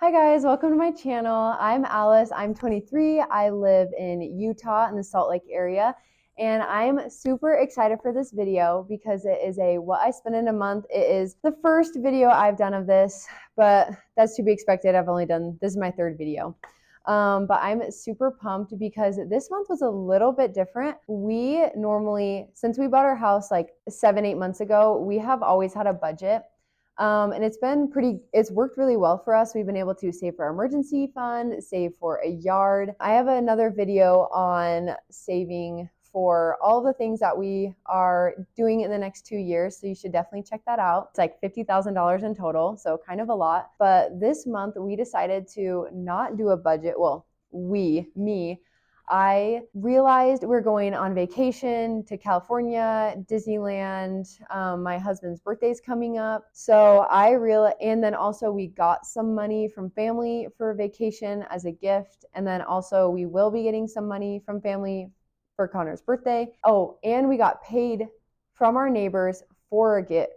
Hi guys, welcome to my channel. I'm Alice, I'm 23. I live in Utah in the Salt Lake area, and I'm super excited for this video because it is a what I spend in a month. It is the first video I've done of this, but that's to be expected. This is my third video. But I'm super pumped because this month was a little bit different. We normally, since we bought our house like 7-8 months ago, we have always had a budget. And it's worked really well for us. We've been able to save for our emergency fund, save for a yard. I have another video on saving for all the things that we are doing in the next 2 years. So you should definitely check that out. It's like $50,000 in total, so kind of a lot. But this month we decided to not do a budget. Well, me, I realized we're going on vacation to California, Disneyland. My husband's birthday's coming up. And then also we got some money from family for vacation as a gift. And then also we will be getting some money from family for Connor's birthday. Oh, and we got paid from our neighbors for the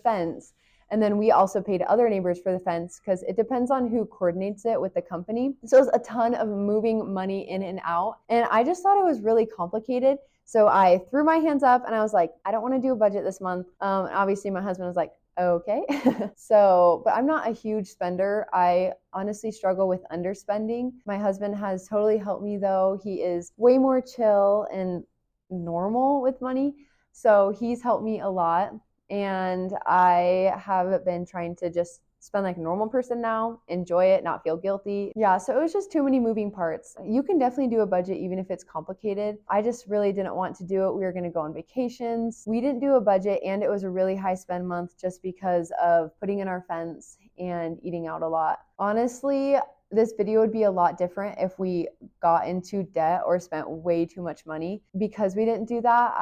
fence. And then we also paid other neighbors for the fence because it depends on who coordinates it with the company. So it's a ton of moving money in and out. And I just thought it was really complicated. So I threw my hands up and I was like, I don't want to do a budget this month. And obviously my husband was like, okay. But I'm not a huge spender. I honestly struggle with underspending. My husband has totally helped me though. He is way more chill and normal with money. So he's helped me a lot. And I have been trying to just spend like a normal person now, enjoy it, not feel guilty. Yeah, so it was just too many moving parts. You can definitely do a budget even if it's complicated. I just really didn't want to do it. We were going to go on vacations. We didn't do a budget, and it was a really high spend month just because of putting in our fence and eating out a lot. Honestly, this video would be a lot different if we got into debt or spent way too much money. Because we didn't do that,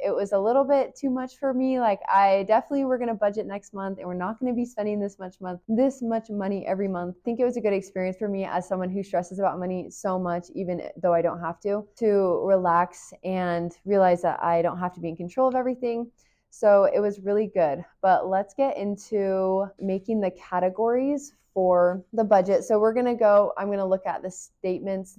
it was a little bit too much for me. Like, I definitely were going to budget next month, and we're not going to be spending this much money every month. I think it was a good experience for me as someone who stresses about money so much, even though I don't have to relax and realize that I don't have to be in control of everything. So it was really good. But let's get into making the categories for the budget. So I'm going to look at the statements,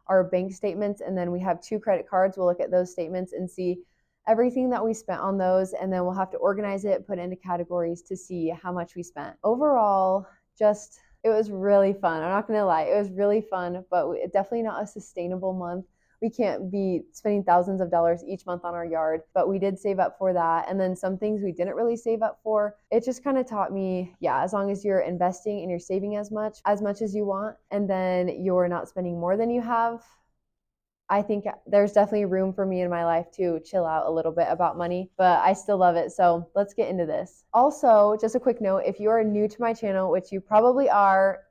our bank statements, and then we have 2 credit cards. We'll look at those statements and see everything that we spent on those, and then we'll have to organize it, put it into categories to see how much we spent. Overall, it was really fun. I'm not going to lie. It was really fun, but definitely not a sustainable month. We can't be spending thousands of dollars each month on our yard, but we did save up for that. And then some things we didn't really save up for. It just kind of taught me, yeah, as long as you're investing and you're saving as much as you want, and then you're not spending more than you have, I think there's definitely room for me in my life to chill out a little bit about money, but I still love it. So let's get into this. Also, just a quick note, if you are new to my channel, which you probably are,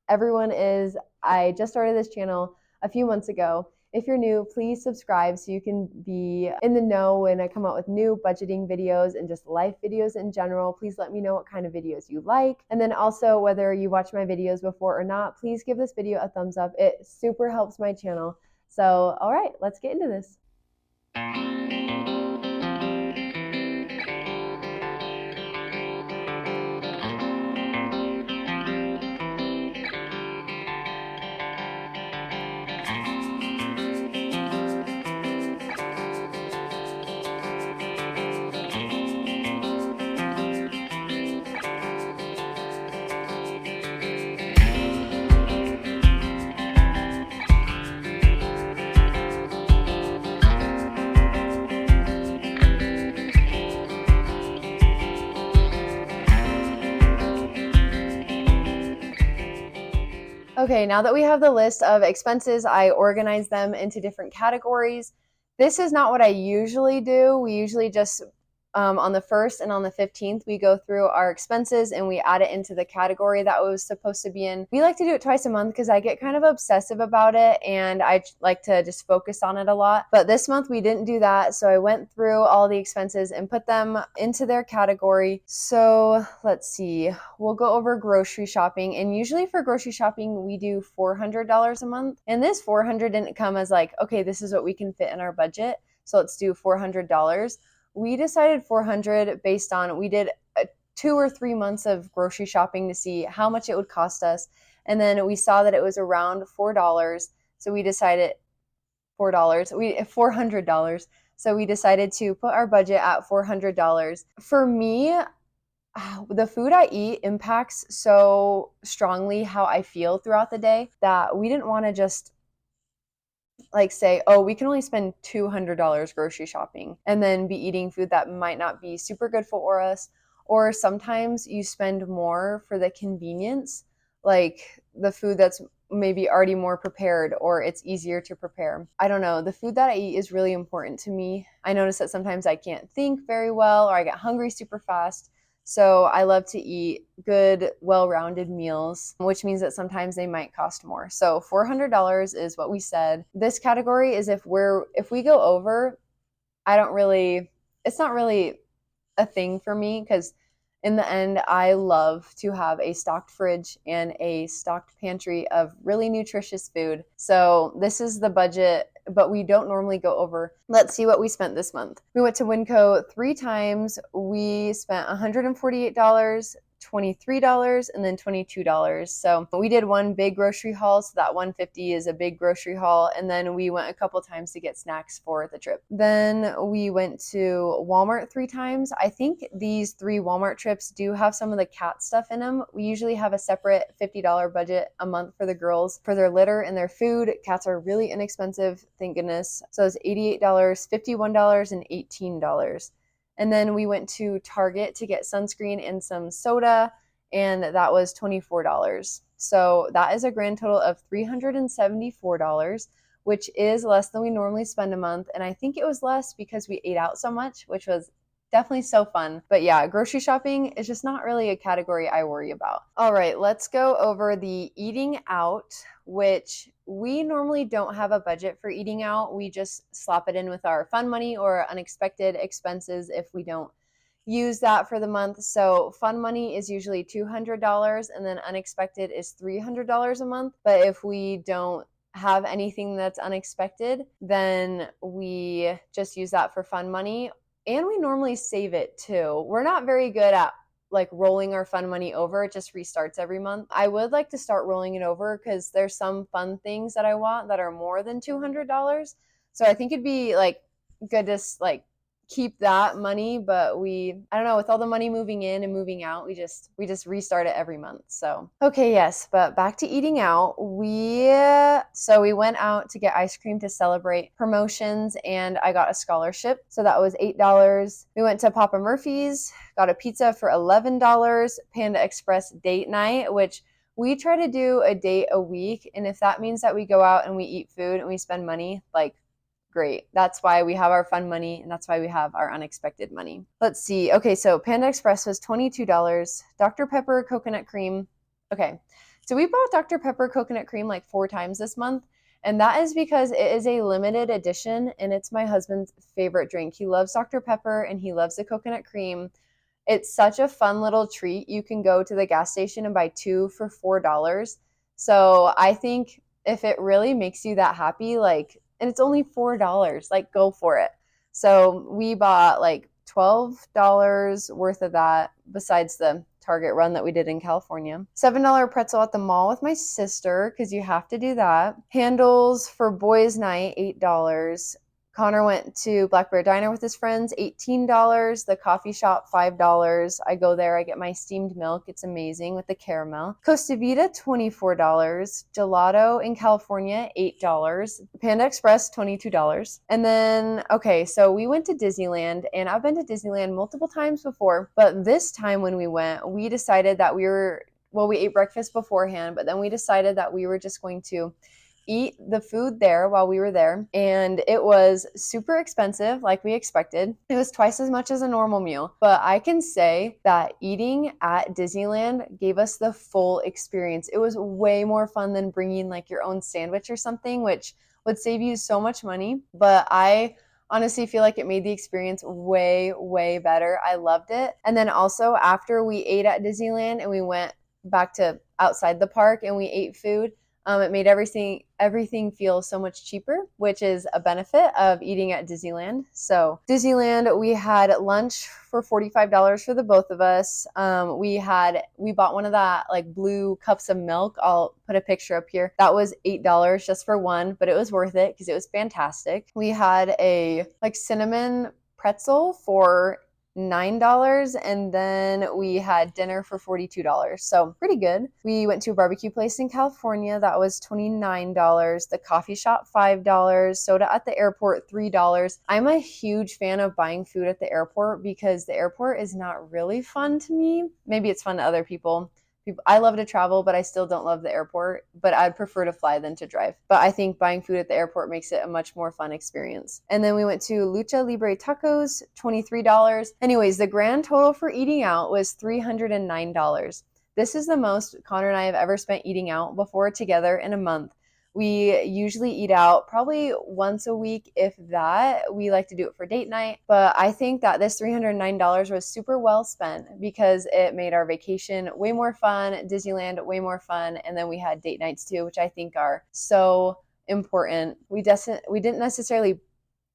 everyone is, I just started this channel a few months ago. If you're new, please subscribe so you can be in the know when I come out with new budgeting videos and just life videos in general. Please let me know what kind of videos you like. And then also, whether you watch my videos before or not, please give this video a thumbs up. It super helps my channel. So, all right, let's get into this. Okay, now that we have the list of expenses, I organize them into different categories. This is not what I usually do. We usually just, on the 1st and on the 15th, we go through our expenses and we add it into the category that it was supposed to be in. We like to do it twice a month because I get kind of obsessive about it and I like to just focus on it a lot. But this month we didn't do that, so I went through all the expenses and put them into their category. So let's see, we'll go over grocery shopping, and usually for grocery shopping we do $400 a month, and this $400 didn't come as like, okay, this is what we can fit in our budget, so let's do $400. We decided $400 based on, we did 2 or 3 months of grocery shopping to see how much it would cost us. And then we saw that it was around $4. So we decided $400. So we decided to put our budget at $400. For me, the food I eat impacts so strongly how I feel throughout the day that we didn't want to just like say, oh, we can only spend $200 grocery shopping and then be eating food that might not be super good for us. Or sometimes you spend more for the convenience, like the food that's maybe already more prepared or it's easier to prepare. I don't know. The food that I eat is really important to me. I notice that sometimes I can't think very well or I get hungry super fast. So I love to eat good, well-rounded meals, which means that sometimes they might cost more. So $400 is what we said. This category is if we go over, it's not really a thing for me because in the end, I love to have a stocked fridge and a stocked pantry of really nutritious food. So this is the budget, but we don't normally go over. Let's see what we spent this month. We went to Winco 3 times. We spent $148, $23, and then $22. So we did one big grocery haul. So that $150 is a big grocery haul. And then we went a couple times to get snacks for the trip. Then we went to Walmart 3 times. I think these 3 Walmart trips do have some of the cat stuff in them. We usually have a separate $50 budget a month for the girls for their litter and their food. Cats are really inexpensive, thank goodness. So it's $88, $51, and $18. And then we went to Target to get sunscreen and some soda, and that was $24. So that is a grand total of $374, which is less than we normally spend a month. And I think it was less because we ate out so much, which was definitely so fun. But yeah, grocery shopping is just not really a category I worry about. All right, let's go over the eating out, which we normally don't have a budget for eating out. We just slap it in with our fun money or unexpected expenses if we don't use that for the month. So fun money is usually $200 and then unexpected is $300 a month. But if we don't have anything that's unexpected, then we just use that for fun money. And we normally save it too. We're not very good at like rolling our fun money over. It just restarts every month. I would like to start rolling it over because there's some fun things that I want that are more than $200. So I think it'd be like good to like keep that money, but I don't know, with all the money moving in and moving out, we just restart it every month. So okay, yes, but back to eating out. We went out to get ice cream to celebrate promotions, and I got a scholarship, so that was $8. We went to Papa Murphy's, got a pizza for $11. Panda Express date night, which we try to do a date a week, and if that means that we go out and we eat food and we spend money, like great. That's why we have our fun money, and that's why we have our unexpected money. Let's see. Okay, so Panda Express was $22. Dr. Pepper coconut cream. Okay, so we bought Dr. Pepper coconut cream like 4 times this month, and that is because it is a limited edition, and it's my husband's favorite drink. He loves Dr. Pepper, and he loves the coconut cream. It's such a fun little treat. You can go to the gas station and buy 2 for $4. So I think if it really makes you that happy, like, and it's only $4, like go for it. So we bought like $12 worth of that besides the Target run that we did in California. $7 pretzel at the mall with my sister because you have to do that. Handles for boys' night, $8. Connor went to Black Bear Diner with his friends, $18. The coffee shop, $5. I go there, I get my steamed milk. It's amazing with the caramel. Costa Vida, $24. Gelato in California, $8. Panda Express, $22. And then, okay, so we went to Disneyland, and I've been to Disneyland multiple times before, but this time when we went, we decided that we ate breakfast beforehand, but then we decided that we were just going to eat the food there while we were there, and it was super expensive like we expected. It was twice as much as a normal meal, but I can say that eating at Disneyland gave us the full experience. It was way more fun than bringing like your own sandwich or something, which would save you so much money, but I honestly feel like it made the experience way, way better. I loved it. And then also after we ate at Disneyland and we went back to outside the park and we ate food, It made everything feel so much cheaper, which is a benefit of eating at Disneyland. So Disneyland, we had lunch for $45 for the both of us. We bought one of that like blue cups of milk. I'll put a picture up here. That was $8 just for one, but it was worth it because it was fantastic. We had a like cinnamon pretzel for $9, and then we had dinner for $42. So pretty good. We went to a barbecue place in California. That was $29. The coffee shop, $5. Soda at the airport, $3. I'm a huge fan of buying food at the airport because the airport is not really fun to me. Maybe it's fun to other people. I love to travel, but I still don't love the airport. But I'd prefer to fly than to drive. But I think buying food at the airport makes it a much more fun experience. And then we went to Lucha Libre Tacos, $23. Anyways, the grand total for eating out was $309. This is the most Connor and I have ever spent eating out before together in a month. We usually eat out probably once a week, if that. We like to do it for date night. But I think that this $309 was super well spent because it made our vacation way more fun, Disneyland way more fun, and then we had date nights too, which I think are so important. We didn't necessarily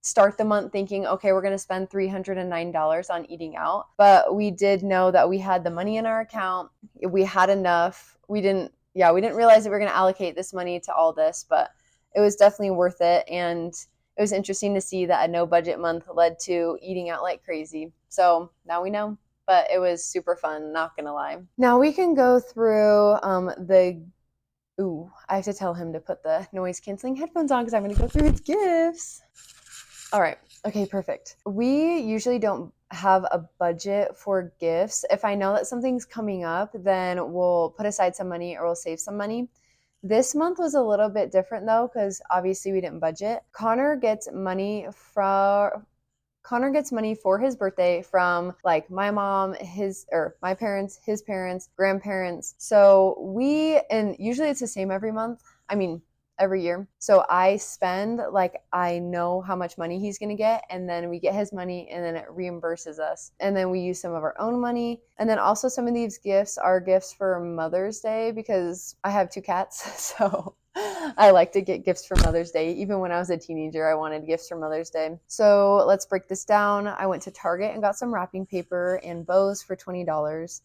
start the month thinking, okay, we're going to spend $309 on eating out. But we did know that we had the money in our account. We had enough. We didn't realize that we were going to allocate this money to all this, but it was definitely worth it. And it was interesting to see that a no budget month led to eating out like crazy. So now we know, but it was super fun, not going to lie. Now we can go through I have to tell him to put the noise canceling headphones on because I'm going to go through his gifts. All right. Okay, perfect. We usually don't have a budget for gifts. If I know that something's coming up, then we'll put aside some money or we'll save some money. This month was a little bit different though, because obviously we didn't budget. Connor gets money for his birthday from like my mom, my parents, his parents, grandparents. So and usually it's the same every month. I mean, every year. So I spend like I know how much money he's going to get, and then we get his money and then it reimburses us. And then we use some of our own money. And then also some of these gifts are gifts for Mother's Day because I have 2 cats. So I like to get gifts for Mother's Day. Even when I was a teenager, I wanted gifts for Mother's Day. So let's break this down. I went to Target and got some wrapping paper and bows for $20.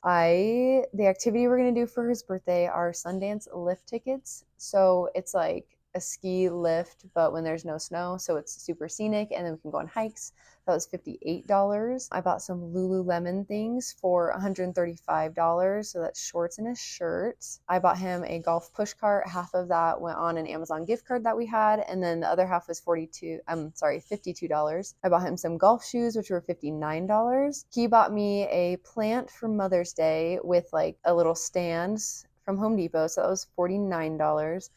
The activity we're going to do for his birthday are Sundance lift tickets. So it's like a ski lift, but when there's no snow, so it's super scenic, and then we can go on hikes. That was $58. I bought some Lululemon things for $135, so that's shorts and a shirt. I bought him a golf push cart. Half of that went on an Amazon gift card that we had, and then the other half was $52. I bought him some golf shoes, which were $59. He bought me a plant for Mother's Day with like a little stand from Home Depot, so that was $49.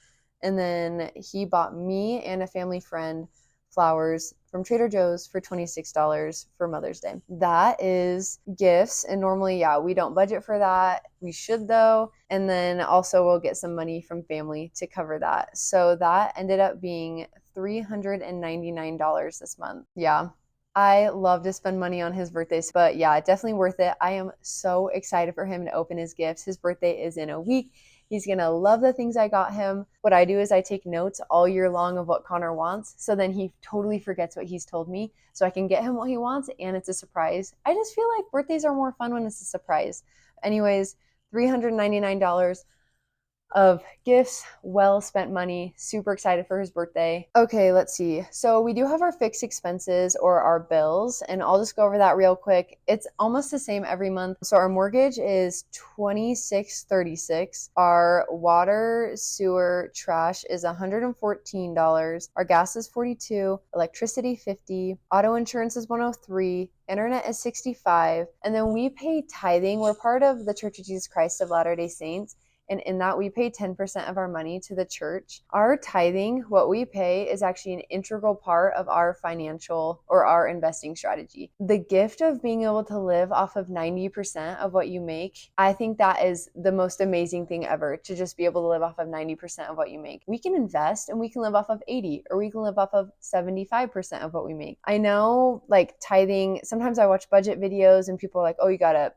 And then he bought me and a family friend flowers from Trader Joe's for $26 for Mother's Day. That is gifts. And normally, we don't budget for that. We should though. And then also we'll get some money from family to cover that. So that ended up being $399 this month. Yeah. I love to spend money on his birthdays, but definitely worth it. I am so excited for him to open his gifts. His birthday is in a week. He's going to love the things I got him. What I do is I take notes all year long of what Connor wants. So then he totally forgets what he's told me. So I can get him what he wants and it's a surprise. I just feel like birthdays are more fun when it's a surprise. Anyways, $399 of gifts, well spent money, super excited for his birthday. Okay, let's see. So we do have our fixed expenses or our bills, and I'll just go over that real quick. It's almost the same every month. So our mortgage is $26.36. Our water, sewer, trash is $114. Our gas is $42, electricity $50, auto insurance is $103, internet is $65, and then we pay tithing. We're part of the Church of Jesus Christ of Latter-day Saints. And in that, we pay 10% of our money to the church. Our tithing, what we pay, is actually an integral part of our financial or our investing strategy. The gift of being able to live off of 90% of what you make, I think that is the most amazing thing ever, to just be able to live off of 90% of what you make. We can invest and we can live off of 80, or we can live off of 75% of what we make. I know, like tithing, sometimes I watch budget videos and people are like, oh, you gotta,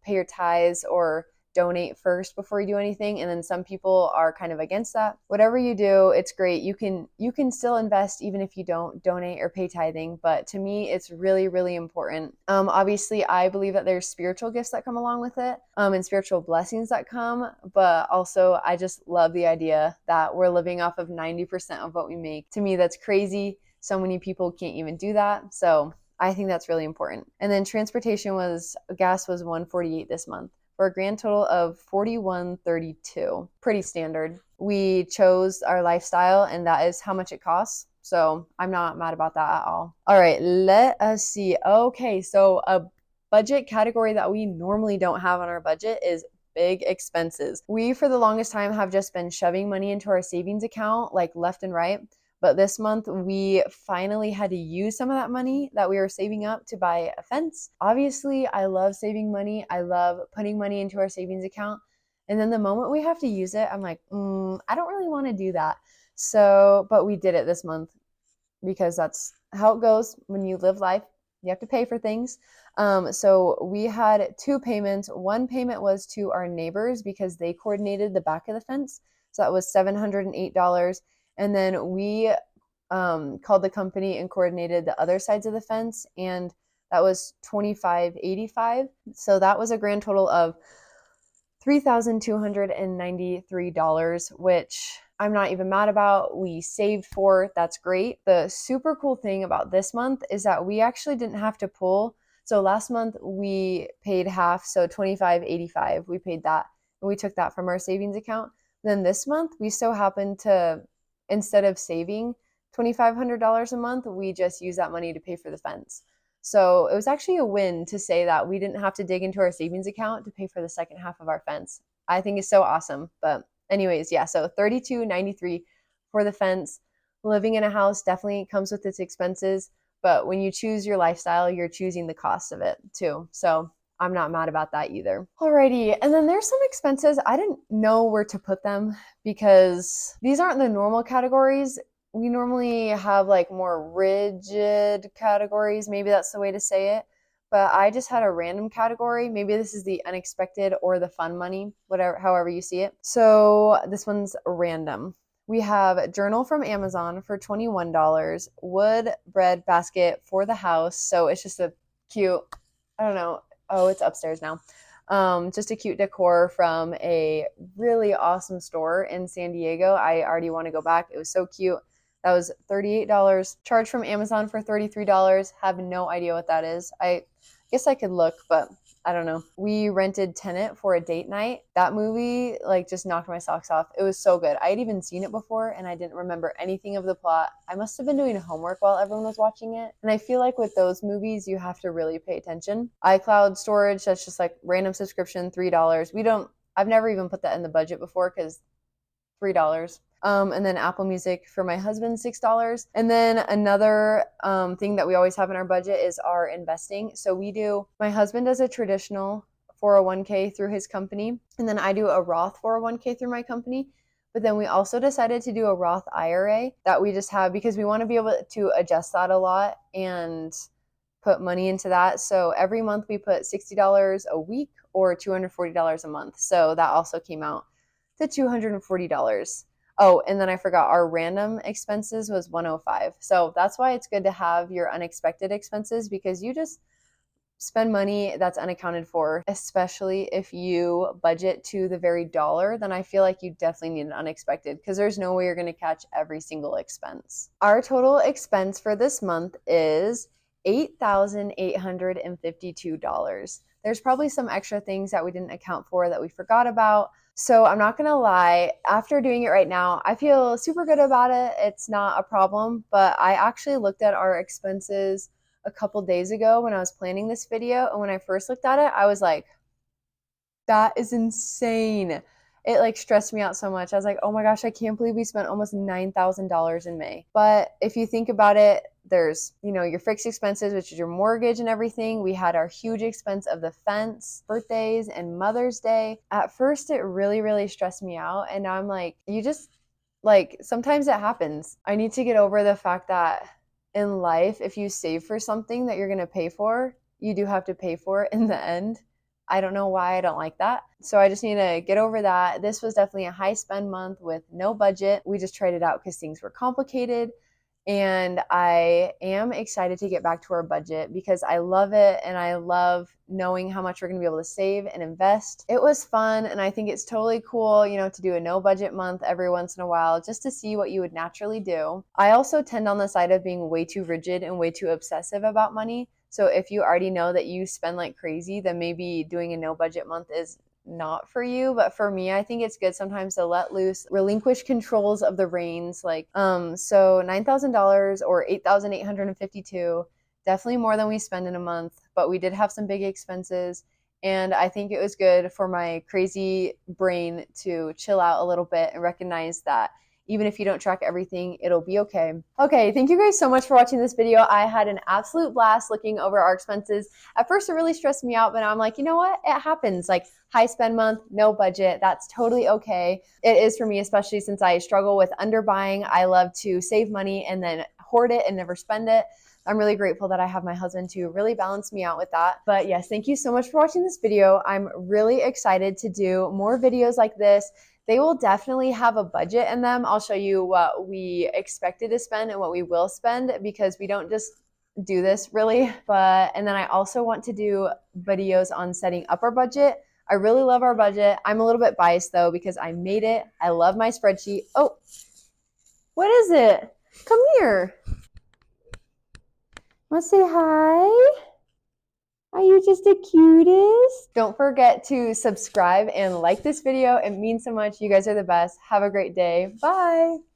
pay your tithes or donate first before you do anything, and then some people are kind of against that. Whatever you do, it's great. You can still invest even if you don't donate or pay tithing, but to me it's really, really important. Obviously I believe that there's spiritual gifts that come along with it, and spiritual blessings that come, but also I just love the idea that we're living off of 90% of what we make. To me, that's crazy. So many people can't even do that. So I think that's really important. And then gas was $1.48 this month, for a grand total of $41.32. Pretty standard. We chose our lifestyle, and that is how much it costs. So I'm not mad about that at all. All right, let us see. Okay, so a budget category that we normally don't have on our budget is big expenses. We, for the longest time, have just been shoving money into our savings account like left and right. But this month, we finally had to use some of that money that we were saving up to buy a fence. Obviously, I love saving money. I love putting money into our savings account. And then the moment we have to use it, I'm like, I don't really want to do that. So, but we did it this month because that's how it goes when you live life. You have to pay for things. So we had 2 payments. One payment was to our neighbors because they coordinated the back of the fence. So that was $708. And then we called the company and coordinated the other sides of the fence, and that was $25.85. So that was a grand total of $3,293, which I'm not even mad about. We saved for. That's great. The super cool thing about this month is that we actually didn't have to pull. So last month we paid half, so $25.85. We paid that, and we took that from our savings account. Then this month we so happened to, instead of saving $2,500 a month, we just use that money to pay for the fence. So it was actually a win to say that we didn't have to dig into our savings account to pay for the second half of our fence. I think it's so awesome. But anyways, yeah, so $32.93 for the fence. Living in a house definitely comes with its expenses, but when you choose your lifestyle, you're choosing the cost of it too. So I'm not mad about that either. Alrighty, and then there's some expenses. I didn't know where to put them because these aren't the normal categories. We normally have like more rigid categories. Maybe that's the way to say it. But I just had a random category. Maybe this is the unexpected or the fun money, whatever, however you see it. So this one's random. We have a journal from Amazon for $21, wood bread basket for the house. So it's just a cute, I don't know. Oh, it's upstairs now. Just a cute decor from a really awesome store in San Diego. I already want to go back. It was so cute. That was $38. Charged from Amazon for $33. Have no idea what that is. I guess I could look, but I don't know. We rented Tenet for a date night. That movie just knocked my socks off. It was so good. I had even seen it before and I didn't remember anything of the plot. I must have been doing homework while everyone was watching it. And I feel like with those movies, you have to really pay attention. iCloud storage, that's just like random subscription, $3. I've never even put that in the budget before because $3. And then Apple Music for my husband, $6. And then another thing that we always have in our budget is our investing. So my husband does a traditional 401k through his company, and then I do a Roth 401k through my company. But then we also decided to do a Roth IRA that we just have because we want to be able to adjust that a lot and put money into that. So every month we put $60 a week or $240 a month. So that also came out to $240. Oh, and then I forgot our random expenses was $105. So that's why it's good to have your unexpected expenses, because you just spend money that's unaccounted for, especially if you budget to the very dollar. Then I feel like you definitely need an unexpected, because there's no way you're going to catch every single expense. Our total expense for this month is $8,852. There's probably some extra things that we didn't account for that we forgot about. So I'm not gonna lie, after doing it right now, I feel super good about it. It's not a problem, but I actually looked at our expenses a couple days ago when I was planning this video. And when I first looked at it, I was like, that is insane. It stressed me out so much. I was like, oh my gosh, I can't believe we spent almost $9,000 in May. But if you think about it, there's, your fixed expenses, which is your mortgage and everything. We had our huge expense of the fence, birthdays, and Mother's Day. At first, it really, really stressed me out. And now I'm like, sometimes it happens. I need to get over the fact that in life, if you save for something that you're going to pay for, you do have to pay for it in the end. I don't know why I don't like that. So I just need to get over that. This was definitely a high spend month with no budget. We just tried it out because things were complicated. And I am excited to get back to our budget because I love it and I love knowing how much we're going to be able to save and invest. It was fun, and I think it's totally cool, to do a no budget month every once in a while just to see what you would naturally do. I also tend on the side of being way too rigid and way too obsessive about money. So if you already know that you spend like crazy, then maybe doing a no budget month is not for you. But for me, I think it's good sometimes to let loose, relinquish controls of the reins. So $9,000 or 8,852, definitely more than we spend in a month, but we did have some big expenses. And I think it was good for my crazy brain to chill out a little bit and recognize that even if you don't track everything, it'll be okay. Okay, thank you guys so much for watching this video. I had an absolute blast looking over our expenses. At first, it really stressed me out, but now I'm like, you know what? It happens. Like, high spend month, no budget. That's totally okay. It is for me, especially since I struggle with underbuying. I love to save money and then hoard it and never spend it. I'm really grateful that I have my husband to really balance me out with that. But yes, thank you so much for watching this video. I'm really excited to do more videos like this. They will definitely have a budget in them. I'll show you what we expected to spend and what we will spend because we don't just do this really. And then I also want to do videos on setting up our budget. I really love our budget. I'm a little bit biased though because I made it. I love my spreadsheet. Oh, what is it? Come here. Want to say hi? Are you just the cutest? Don't forget to subscribe and like this video. It means so much. You guys are the best. Have a great day. Bye.